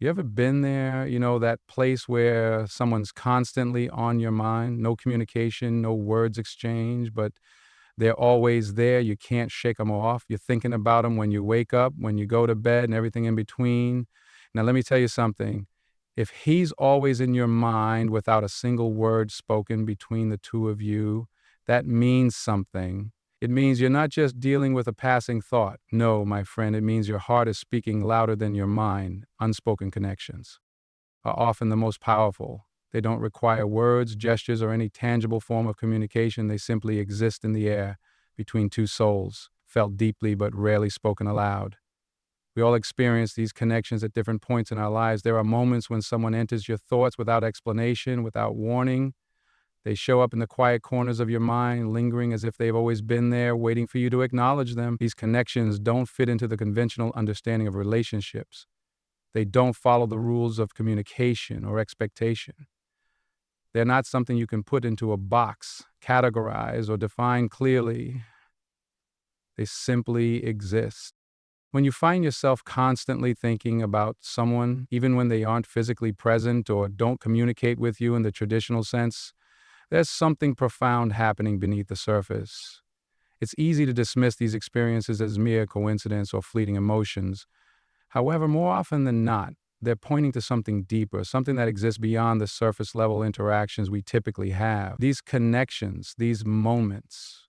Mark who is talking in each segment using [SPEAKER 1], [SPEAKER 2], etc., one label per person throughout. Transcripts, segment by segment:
[SPEAKER 1] You ever been there, that place where someone's constantly on your mind? No communication, no words exchanged, but they're always there. You can't shake them off. You're thinking about them when you wake up, when you go to bed, and everything in between. Now, let me tell you something. If he's always in your mind without a single word spoken between the two of you, that means something. It means you're not just dealing with a passing thought. No, my friend, it means your heart is speaking louder than your mind. Unspoken connections are often the most powerful. They don't require words, gestures, or any tangible form of communication. They simply exist in the air between two souls, felt deeply but rarely spoken aloud. We all experience these connections at different points in our lives. There are moments when someone enters your thoughts without explanation, without warning. They show up in the quiet corners of your mind, lingering as if they've always been there, waiting for you to acknowledge them. These connections don't fit into the conventional understanding of relationships. They don't follow the rules of communication or expectation. They're not something you can put into a box, categorize, or define clearly. They simply exist. When you find yourself constantly thinking about someone, even when they aren't physically present or don't communicate with you in the traditional sense, there's something profound happening beneath the surface. It's easy to dismiss these experiences as mere coincidence or fleeting emotions. However, more often than not, they're pointing to something deeper, something that exists beyond the surface level interactions we typically have. These connections, these moments,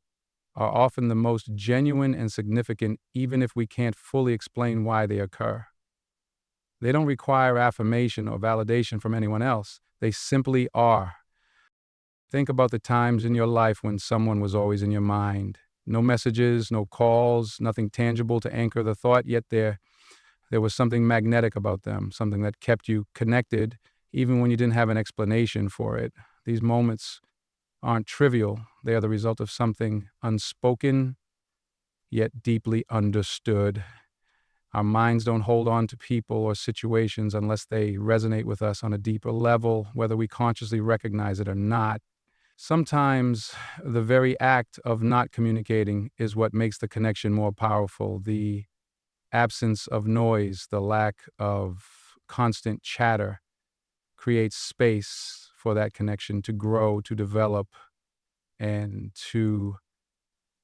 [SPEAKER 1] are often the most genuine and significant, even if we can't fully explain why they occur. They don't require affirmation or validation from anyone else. They simply are. Think about the times in your life when someone was always in your mind. No messages, no calls, nothing tangible to anchor the thought, yet there was something magnetic about them, something that kept you connected even when you didn't have an explanation for it. These moments aren't trivial. They are the result of something unspoken, yet deeply understood. Our minds don't hold on to people or situations unless they resonate with us on a deeper level, whether we consciously recognize it or not. Sometimes the very act of not communicating is what makes the connection more powerful. The absence of noise, the lack of constant chatter creates space for that connection to grow, to develop, and to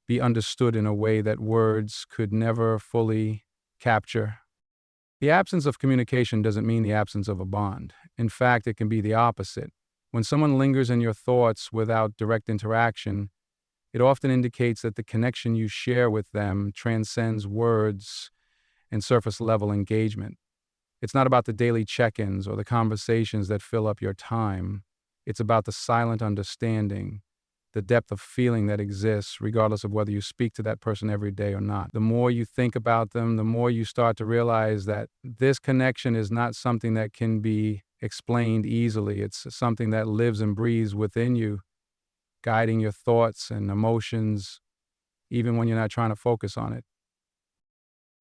[SPEAKER 1] be understood in a way that words could never fully capture. The absence of communication doesn't mean the absence of a bond. In fact, it can be the opposite. When someone lingers in your thoughts without direct interaction, it often indicates that the connection you share with them transcends words and surface level engagement. It's not about the daily check-ins or the conversations that fill up your time. It's about the silent understanding, the depth of feeling that exists, regardless of whether you speak to that person every day or not. The more you think about them, the more you start to realize that this connection is not something that can be explained easily. It's something that lives and breathes within you, guiding your thoughts and emotions, even when you're not trying to focus on it.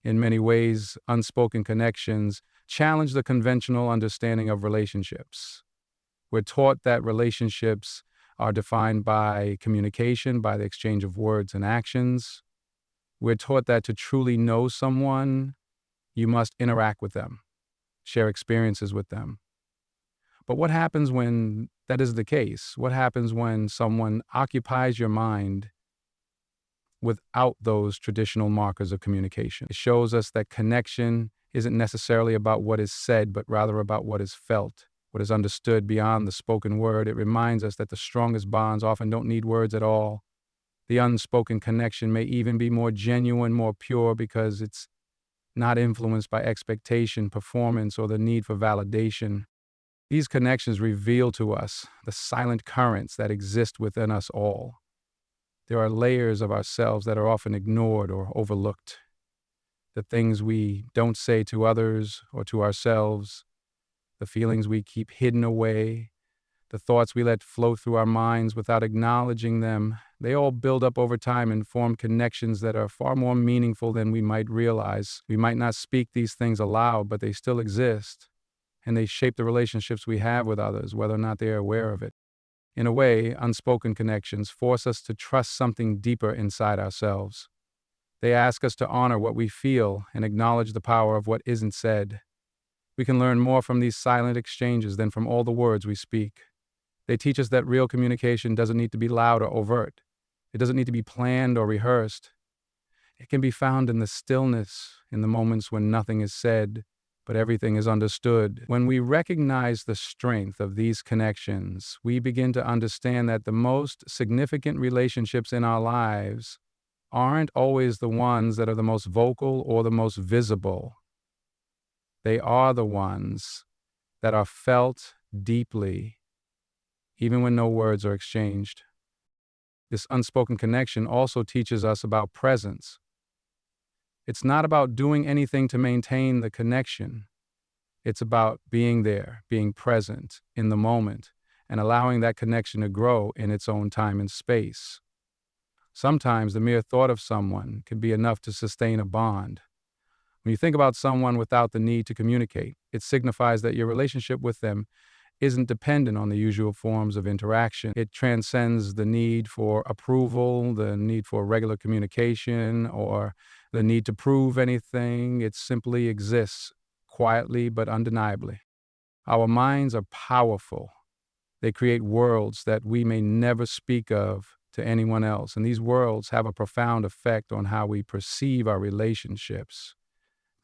[SPEAKER 1] In many ways, unspoken connections challenge the conventional understanding of relationships. We're taught that relationships are defined by communication, by the exchange of words and actions. We're taught that to truly know someone, you must interact with them, share experiences with them. But what happens when that is the case? What happens when someone occupies your mind without those traditional markers of communication? It shows us that connection isn't necessarily about what is said, but rather about what is felt, what is understood beyond the spoken word. It reminds us that the strongest bonds often don't need words at all. The unspoken connection may even be more genuine, more pure, because it's not influenced by expectation, performance, or the need for validation. These connections reveal to us the silent currents that exist within us all. There are layers of ourselves that are often ignored or overlooked. The things we don't say to others or to ourselves, the feelings we keep hidden away, the thoughts we let flow through our minds without acknowledging them, they all build up over time and form connections that are far more meaningful than we might realize. We might not speak these things aloud, but they still exist, and they shape the relationships we have with others, whether or not they are aware of it. In a way, unspoken connections force us to trust something deeper inside ourselves. They ask us to honor what we feel and acknowledge the power of what isn't said. We can learn more from these silent exchanges than from all the words we speak. They teach us that real communication doesn't need to be loud or overt. It doesn't need to be planned or rehearsed. It can be found in the stillness, in the moments when nothing is said, but everything is understood. When we recognize the strength of these connections, we begin to understand that the most significant relationships in our lives aren't always the ones that are the most vocal or the most visible. They are the ones that are felt deeply, even when no words are exchanged. This unspoken connection also teaches us about presence. It's not about doing anything to maintain the connection. It's about being there, being present in the moment, and allowing that connection to grow in its own time and space. Sometimes the mere thought of someone can be enough to sustain a bond. When you think about someone without the need to communicate, it signifies that your relationship with them isn't dependent on the usual forms of interaction. It transcends the need for approval, the need for regular communication, or the need to prove anything. It simply exists quietly but undeniably. Our minds are powerful. They create worlds that we may never speak of to anyone else, and these worlds have a profound effect on how we perceive our relationships.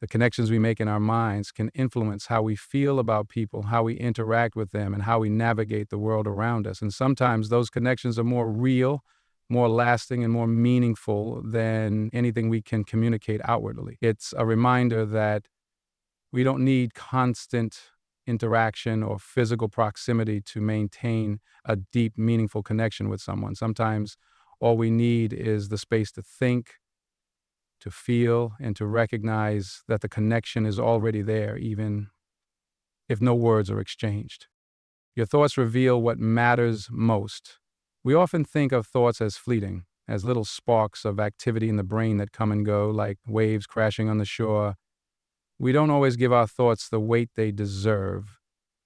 [SPEAKER 1] The connections we make in our minds can influence how we feel about people, how we interact with them, and how we navigate the world around us. And sometimes those connections are more real, more lasting, and more meaningful than anything we can communicate outwardly. It's a reminder that we don't need constant interaction or physical proximity to maintain a deep, meaningful connection with someone. Sometimes all we need is the space to think, to feel, and to recognize that the connection is already there, even if no words are exchanged. Your thoughts reveal what matters most. We often think of thoughts as fleeting, as little sparks of activity in the brain that come and go, like waves crashing on the shore. We don't always give our thoughts the weight they deserve.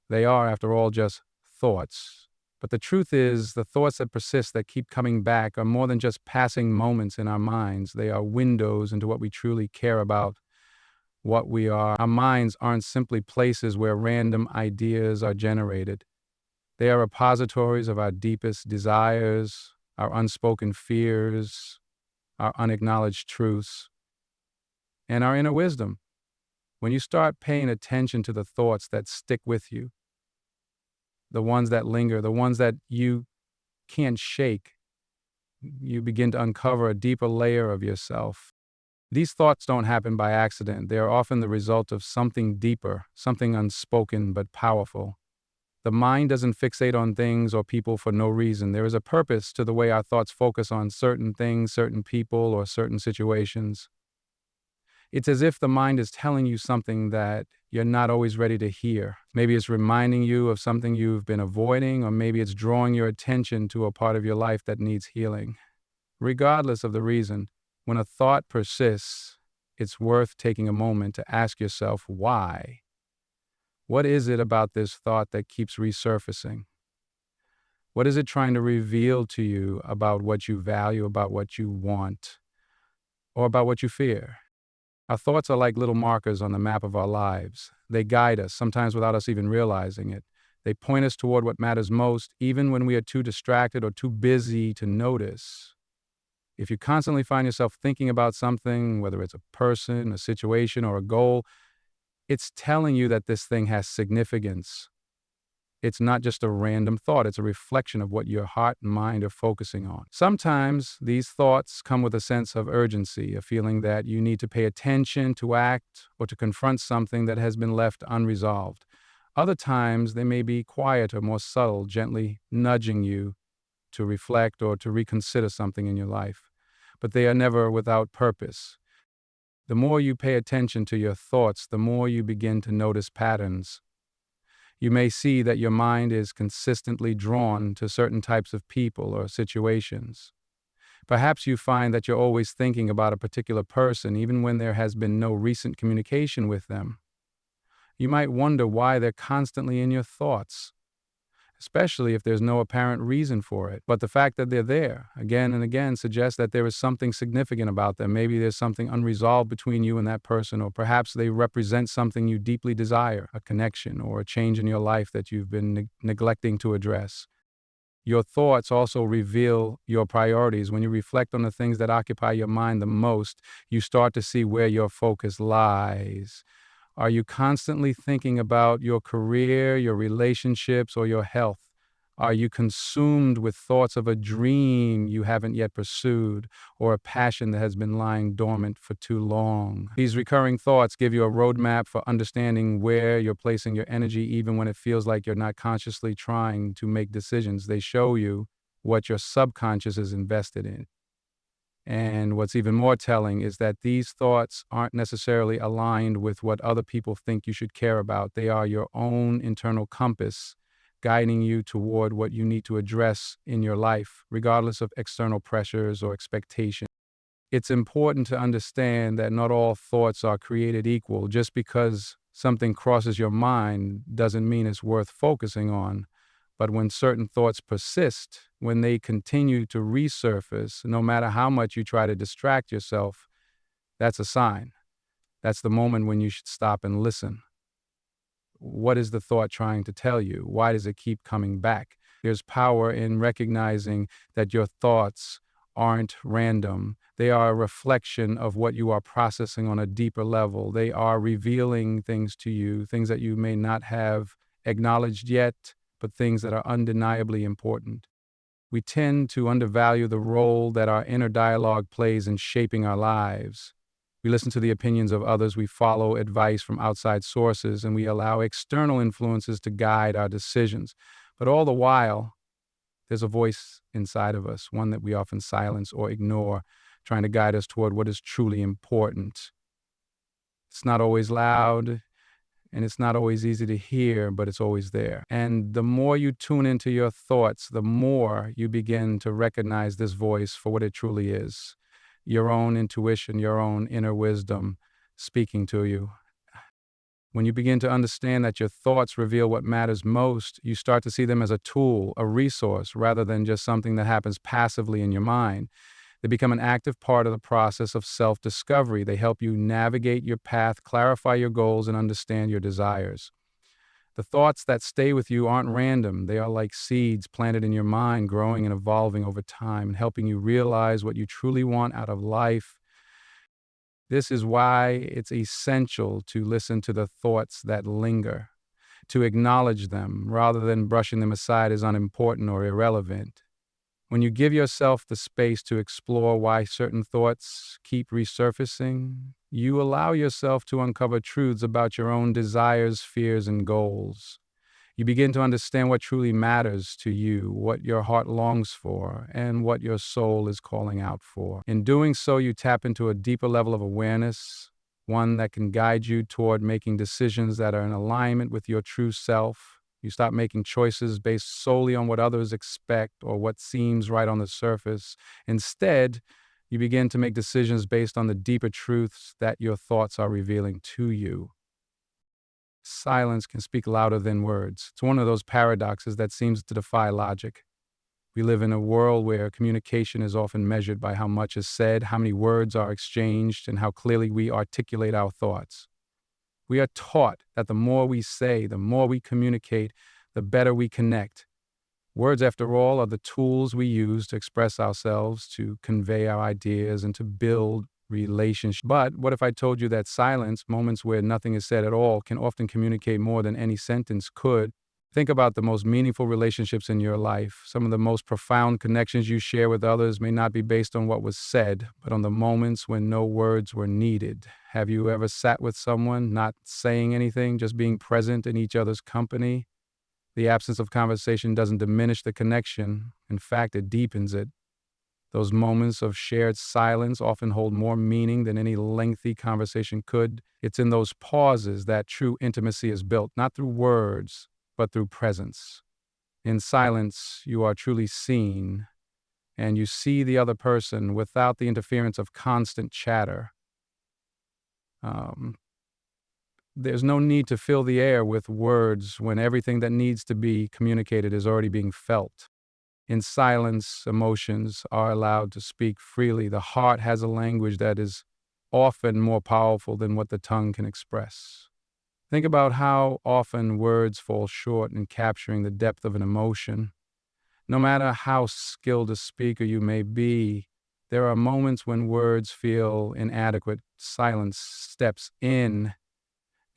[SPEAKER 1] They are, after all, just thoughts. But the truth is, the thoughts that persist, that keep coming back, are more than just passing moments in our minds. They are windows into what we truly care about, what we are. Our minds aren't simply places where random ideas are generated. They are repositories of our deepest desires, our unspoken fears, our unacknowledged truths, and our inner wisdom. When you start paying attention to the thoughts that stick with you, the ones that linger, the ones that you can't shake, you begin to uncover a deeper layer of yourself. These thoughts don't happen by accident. They are often the result of something deeper, something unspoken but powerful. The mind doesn't fixate on things or people for no reason. There is a purpose to the way our thoughts focus on certain things, certain people, or certain situations. It's as if the mind is telling you something that you're not always ready to hear. Maybe it's reminding you of something you've been avoiding, or maybe it's drawing your attention to a part of your life that needs healing. Regardless of the reason, when a thought persists, it's worth taking a moment to ask yourself why. What is it about this thought that keeps resurfacing? What is it trying to reveal to you about what you value, about what you want, or about what you fear? Our thoughts are like little markers on the map of our lives. They guide us, sometimes without us even realizing it. They point us toward what matters most, even when we are too distracted or too busy to notice. If you constantly find yourself thinking about something, whether it's a person, a situation, or a goal, it's telling you that this thing has significance. It's not just a random thought. It's a reflection of what your heart and mind are focusing on. Sometimes these thoughts come with a sense of urgency, a feeling that you need to pay attention, to act, or to confront something that has been left unresolved. Other times they may be quieter, more subtle, gently nudging you to reflect or to reconsider something in your life. But they are never without purpose. The more you pay attention to your thoughts, the more you begin to notice patterns. You may see that your mind is consistently drawn to certain types of people or situations. Perhaps you find that you're always thinking about a particular person, even when there has been no recent communication with them. You might wonder why they're constantly in your thoughts. especially if there's no apparent reason for it. But the fact that they're there again and again suggests that there is something significant about them. Maybe there's something unresolved between you and that person, or perhaps they represent something you deeply desire, a connection or a change in your life that you've been neglecting to address. Your thoughts also reveal your priorities. When you reflect on the things that occupy your mind the most, you start to see where your focus lies. Are you constantly thinking about your career, your relationships, or your health? Are you consumed with thoughts of a dream you haven't yet pursued, or a passion that has been lying dormant for too long? These recurring thoughts give you a roadmap for understanding where you're placing your energy, even when it feels like you're not consciously trying to make decisions. They show you what your subconscious is invested in. And what's even more telling is that these thoughts aren't necessarily aligned with what other people think you should care about. They are your own internal compass, guiding you toward what you need to address in your life, regardless of external pressures or expectations. It's important to understand that not all thoughts are created equal. Just because something crosses your mind doesn't mean it's worth focusing on. But when certain thoughts persist, when they continue to resurface, no matter how much you try to distract yourself, that's a sign. That's the moment when you should stop and listen. What is the thought trying to tell you? Why does it keep coming back? There's power in recognizing that your thoughts aren't random. They are a reflection of what you are processing on a deeper level. They are revealing things to you, things that you may not have acknowledged yet, but things that are undeniably important. We tend to undervalue the role that our inner dialogue plays in shaping our lives. We listen to the opinions of others, we follow advice from outside sources, and we allow external influences to guide our decisions. But all the while, there's a voice inside of us, one that we often silence or ignore, trying to guide us toward what is truly important. It's not always loud, and it's not always easy to hear, but it's always there. And the more you tune into your thoughts, the more you begin to recognize this voice for what it truly is. Your own intuition, your own inner wisdom speaking to you. When you begin to understand that your thoughts reveal what matters most, you start to see them as a tool, a resource, rather than just something that happens passively in your mind. They become an active part of the process of self-discovery. They help you navigate your path, clarify your goals, and understand your desires. The thoughts that stay with you aren't random. They are like seeds planted in your mind, growing and evolving over time, and helping you realize what you truly want out of life. This is why it's essential to listen to the thoughts that linger, to acknowledge them rather than brushing them aside as unimportant or irrelevant. When you give yourself the space to explore why certain thoughts keep resurfacing, you allow yourself to uncover truths about your own desires, fears, and goals. You begin to understand what truly matters to you, what your heart longs for, and what your soul is calling out for. In doing so, you tap into a deeper level of awareness, one that can guide you toward making decisions that are in alignment with your true self. You stop making choices based solely on what others expect or what seems right on the surface. Instead, you begin to make decisions based on the deeper truths that your thoughts are revealing to you. Silence can speak louder than words. It's one of those paradoxes that seems to defy logic. We live in a world where communication is often measured by how much is said, how many words are exchanged, and how clearly we articulate our thoughts. We are taught that the more we say, the more we communicate, the better we connect. Words, after all, are the tools we use to express ourselves, to convey our ideas, and to build relationships. But what if I told you that silence, moments where nothing is said at all, can often communicate more than any sentence could? Think about the most meaningful relationships in your life. Some of the most profound connections you share with others may not be based on what was said, but on the moments when no words were needed. Have you ever sat with someone, not saying anything, just being present in each other's company? The absence of conversation doesn't diminish the connection. In fact, it deepens it. Those moments of shared silence often hold more meaning than any lengthy conversation could. It's in those pauses that true intimacy is built, not through words, but through presence. In silence, you are truly seen, and you see the other person without the interference of constant chatter. There's no need to fill the air with words when everything that needs to be communicated is already being felt. In silence, emotions are allowed to speak freely. The heart has a language that is often more powerful than what the tongue can express. Think about how often words fall short in capturing the depth of an emotion. No matter how skilled a speaker you may be, there are moments when words feel inadequate. Silence steps in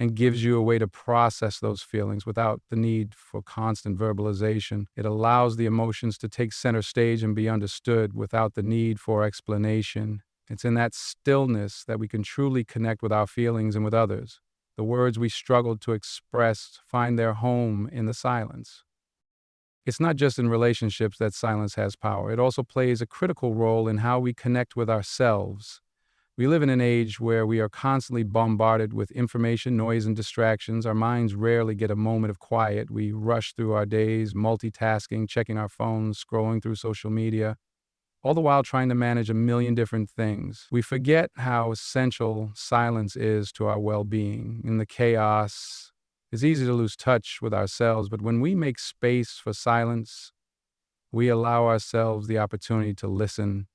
[SPEAKER 1] and gives you a way to process those feelings without the need for constant verbalization. It allows the emotions to take center stage and be understood without the need for explanation. It's in that stillness that we can truly connect with our feelings and with others. The words we struggle to express find their home in the silence. It's not just in relationships that silence has power. It also plays a critical role in how we connect with ourselves. We live in an age where we are constantly bombarded with information, noise, and distractions. Our minds rarely get a moment of quiet. We rush through our days, multitasking, checking our phones, scrolling through social media, all the while trying to manage a million different things. We forget how essential silence is to our well-being. In the chaos, it's easy to lose touch with ourselves, but when we make space for silence, we allow ourselves the opportunity to listen.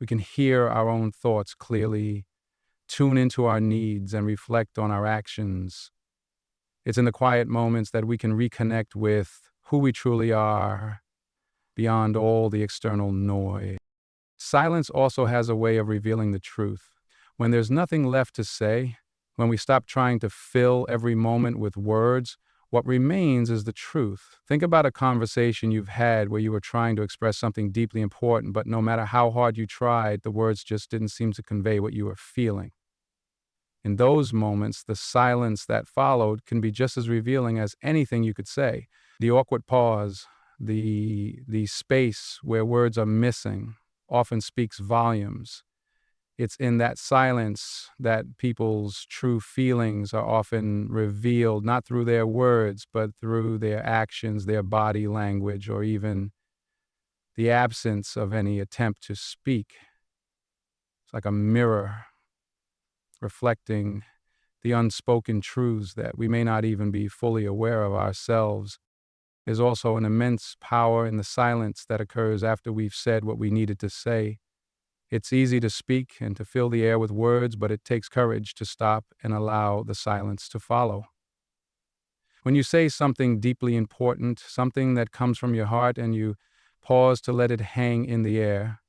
[SPEAKER 1] We can hear our own thoughts clearly, tune into our needs, and reflect on our actions. It's in the quiet moments that we can reconnect with who we truly are beyond all the external noise. Silence also has a way of revealing the truth. When there's nothing left to say, when we stop trying to fill every moment with words, what remains is the truth. Think about a conversation you've had where you were trying to express something deeply important, but no matter how hard you tried, the words just didn't seem to convey what you were feeling. In those moments, the silence that followed can be just as revealing as anything you could say. The awkward pause, the space where words are missing, often speaks volumes. It's in that silence that people's true feelings are often revealed, not through their words, but through their actions, their body language, or even the absence of any attempt to speak. It's like a mirror reflecting the unspoken truths that we may not even be fully aware of ourselves. There's also an immense power in the silence that occurs after we've said what we needed to say. It's easy to speak and to fill the air with words, but it takes courage to stop and allow the silence to follow. When you say something deeply important, something that comes from your heart, and you pause to let it hang in the air,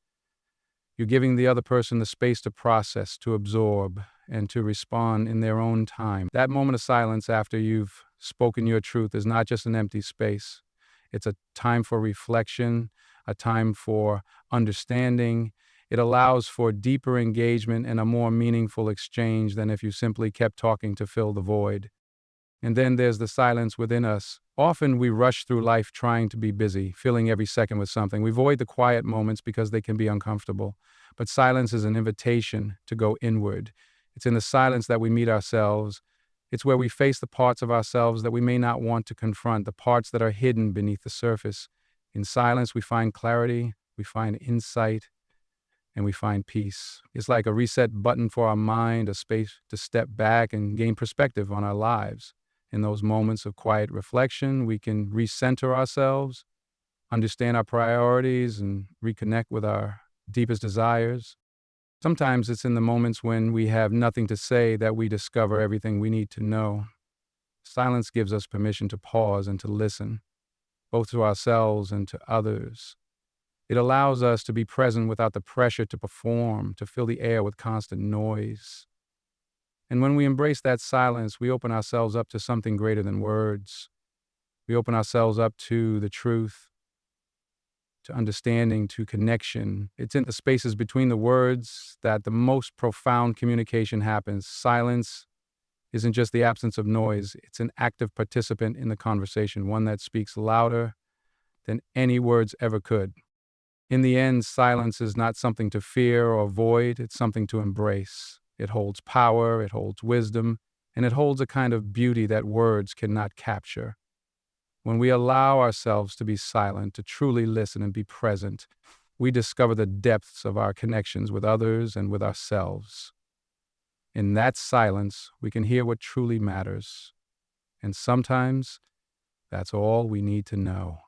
[SPEAKER 1] you're giving the other person the space to process, to absorb, and to respond in their own time. That moment of silence after you've spoken your truth is not just an empty space. It's a time for reflection, a time for understanding. It allows for deeper engagement and a more meaningful exchange than if you simply kept talking to fill the void. And then there's the silence within us. Often we rush through life trying to be busy, filling every second with something. We avoid the quiet moments because they can be uncomfortable. But silence is an invitation to go inward. It's in the silence that we meet ourselves. It's where we face the parts of ourselves that we may not want to confront, the parts that are hidden beneath the surface. In silence, we find clarity, we find insight, and we find peace. It's like a reset button for our mind, a space to step back and gain perspective on our lives. In those moments of quiet reflection, we can recenter ourselves, understand our priorities, and reconnect with our deepest desires. Sometimes it's in the moments when we have nothing to say that we discover everything we need to know. Silence gives us permission to pause and to listen, both to ourselves and to others. It allows us to be present without the pressure to perform, to fill the air with constant noise. And when we embrace that silence, we open ourselves up to something greater than words. We open ourselves up to the truth, to understanding, to connection. It's in the spaces between the words that the most profound communication happens. Silence isn't just the absence of noise. It's an active participant in the conversation, one that speaks louder than any words ever could. In the end, silence is not something to fear or avoid. It's something to embrace. It holds power, it holds wisdom, and it holds a kind of beauty that words cannot capture. When we allow ourselves to be silent, to truly listen and be present, we discover the depths of our connections with others and with ourselves. In that silence, we can hear what truly matters. And sometimes that's all we need to know.